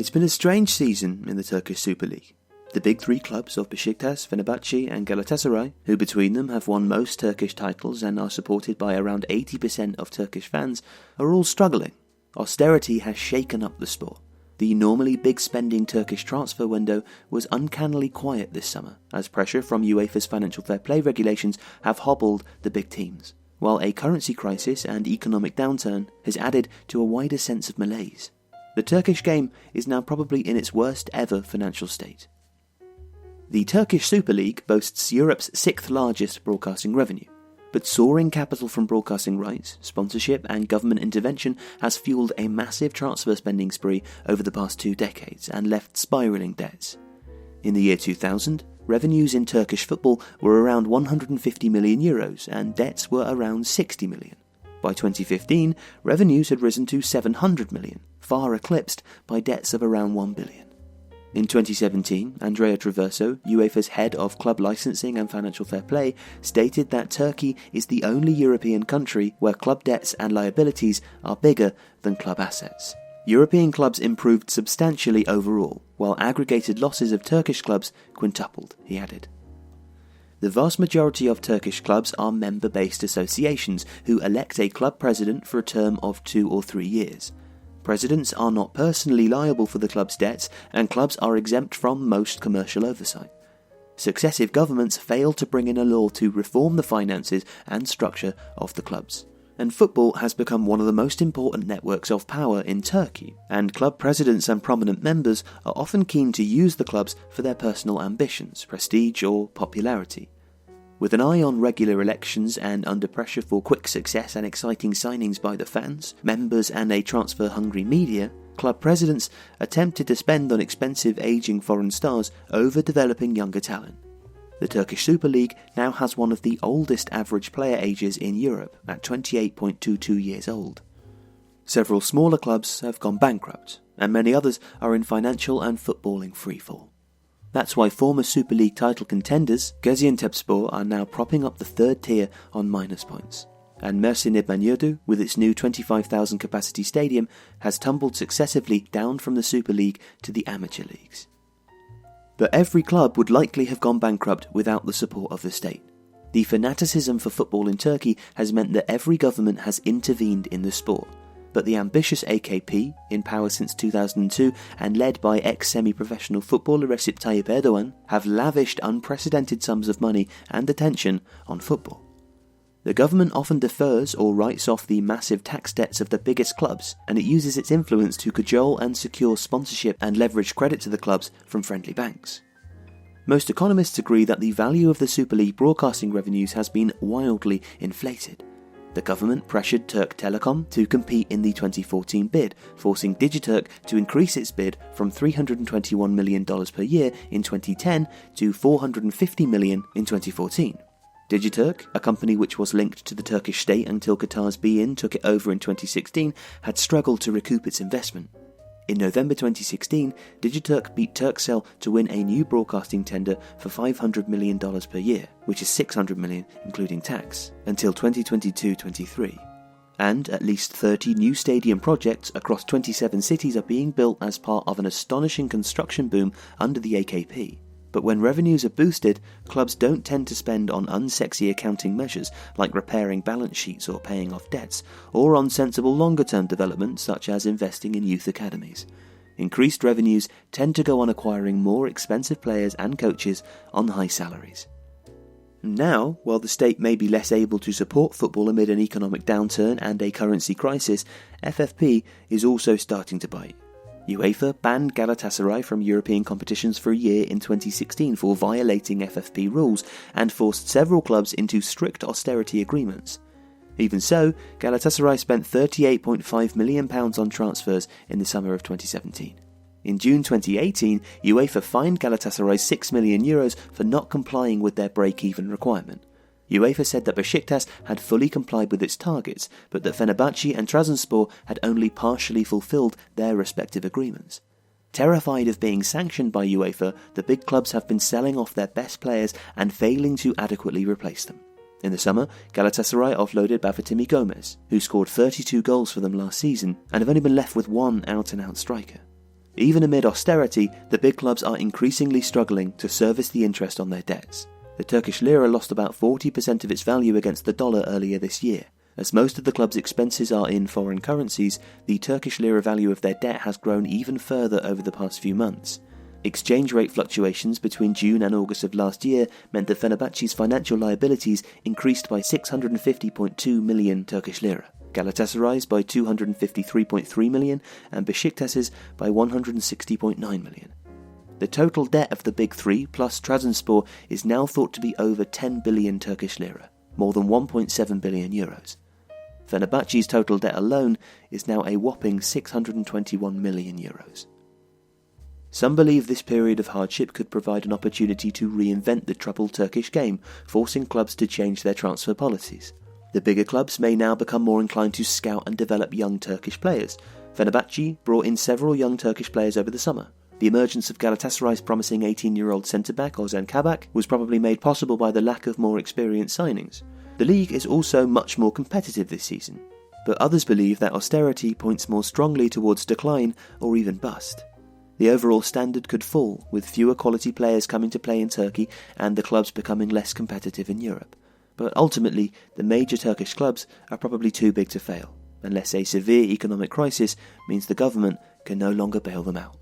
It's been a strange season in the Turkish Süper Lig. The big three clubs of Beşiktaş, Fenerbahçe and Galatasaray, who between them have won most Turkish titles and are supported by around 80% of Turkish fans, are all struggling. Austerity has shaken up the sport. The normally big-spending Turkish transfer window was uncannily quiet this summer, as pressure from UEFA's financial fair play regulations have hobbled the big teams, while a currency crisis and economic downturn has added to a wider sense of malaise. The Turkish game is now probably in its worst ever financial state. The Turkish Süper Lig boasts Europe's sixth largest broadcasting revenue, but soaring capital from broadcasting rights, sponsorship and government intervention has fueled a massive transfer spending spree over the past 2 decades and left spiralling debts. In the year 2000, revenues in Turkish football were around €150 million and debts were around €60 million. By 2015, revenues had risen to €700 million, far eclipsed by debts of around €1 billion. In 2017, Andrea Traverso, UEFA's head of club licensing and financial fair play, stated that Turkey is the only European country where club debts and liabilities are bigger than club assets. European clubs improved substantially overall, while aggregated losses of Turkish clubs quintupled, he added. The vast majority of Turkish clubs are member-based associations who elect a club president for a term of 2 or 3 years. Presidents are not personally liable for the club's debts, and clubs are exempt from most commercial oversight. Successive governments failed to bring in a law to reform the finances and structure of the clubs. And football has become one of the most important networks of power in Turkey, and club presidents and prominent members are often keen to use the clubs for their personal ambitions, prestige or popularity. With an eye on regular elections and under pressure for quick success and exciting signings by the fans, members and a transfer-hungry media, club presidents attempted to spend on expensive aging foreign stars over developing younger talent. The Turkish Super League now has one of the oldest average player ages in Europe at 28.22 years old. Several smaller clubs have gone bankrupt, and many others are in financial and footballing freefall. That's why former Super League title contenders Gaziantepspor are now propping up the third tier on minus points, and Mersin İdman with its new 25,000 capacity stadium has tumbled successively down from the Super League to the amateur leagues. But every club would likely have gone bankrupt without the support of the state. The fanaticism for football in Turkey has meant that every government has intervened in the sport, but the ambitious AKP, in power since 2002 and led by ex-semi-professional footballer Recep Tayyip Erdogan, have lavished unprecedented sums of money and attention on football. The government often defers or writes off the massive tax debts of the biggest clubs, and it uses its influence to cajole and secure sponsorship and leverage credit to the clubs from friendly banks. Most economists agree that the value of the Super League broadcasting revenues has been wildly inflated. The government pressured Turk Telekom to compete in the 2014 bid, forcing Digiturk to increase its bid from $321 million per year in 2010 to $450 million in 2014. Digiturk, a company which was linked to the Turkish state until Qatar's beIN took it over in 2016, had struggled to recoup its investment. In November 2016, Digiturk beat Turkcell to win a new broadcasting tender for $500 million per year, which is $600 million including tax, until 2022-23. And at least 30 new stadium projects across 27 cities are being built as part of an astonishing construction boom under the AKP. But when revenues are boosted, clubs don't tend to spend on unsexy accounting measures like repairing balance sheets or paying off debts, or on sensible longer-term development such as investing in youth academies. Increased revenues tend to go on acquiring more expensive players and coaches on high salaries. Now, while the state may be less able to support football amid an economic downturn and a currency crisis, FFP is also starting to bite. UEFA banned Galatasaray from European competitions for a year in 2016 for violating FFP rules and forced several clubs into strict austerity agreements. Even so, Galatasaray spent £38.5 million on transfers in the summer of 2017. In June 2018, UEFA fined Galatasaray €6 million for not complying with their break-even requirement. UEFA said that Beşiktaş had fully complied with its targets, but that Fenerbahçe and Trabzonspor had only partially fulfilled their respective agreements. Terrified of being sanctioned by UEFA, the big clubs have been selling off their best players and failing to adequately replace them. In the summer, Galatasaray offloaded Bafétimbi Gomes, who scored 32 goals for them last season and have only been left with one out-and-out striker. Even amid austerity, the big clubs are increasingly struggling to service the interest on their debts. The Turkish lira lost about 40% of its value against the dollar earlier this year. As most of the club's expenses are in foreign currencies, the Turkish lira value of their debt has grown even further over the past few months. Exchange rate fluctuations between June and August of last year meant that Fenerbahçe's financial liabilities increased by 650.2 million Turkish lira, Galatasaray's by 253.3 million, and Beşiktaş's by 160.9 million. The total debt of the big three plus Trabzonspor is now thought to be over 10 billion Turkish lira, more than 1.7 billion euros. Fenerbahçe's total debt alone is now a whopping 621 million euros. Some believe this period of hardship could provide an opportunity to reinvent the troubled Turkish game, forcing clubs to change their transfer policies. The bigger clubs may now become more inclined to scout and develop young Turkish players. Fenerbahçe brought in several young Turkish players over the summer. The emergence of Galatasaray's promising 18-year-old centre-back Ozan Kabak was probably made possible by the lack of more experienced signings. The league is also much more competitive this season, but others believe that austerity points more strongly towards decline or even bust. The overall standard could fall, with fewer quality players coming to play in Turkey and the clubs becoming less competitive in Europe. But ultimately, the major Turkish clubs are probably too big to fail, unless a severe economic crisis means the government can no longer bail them out.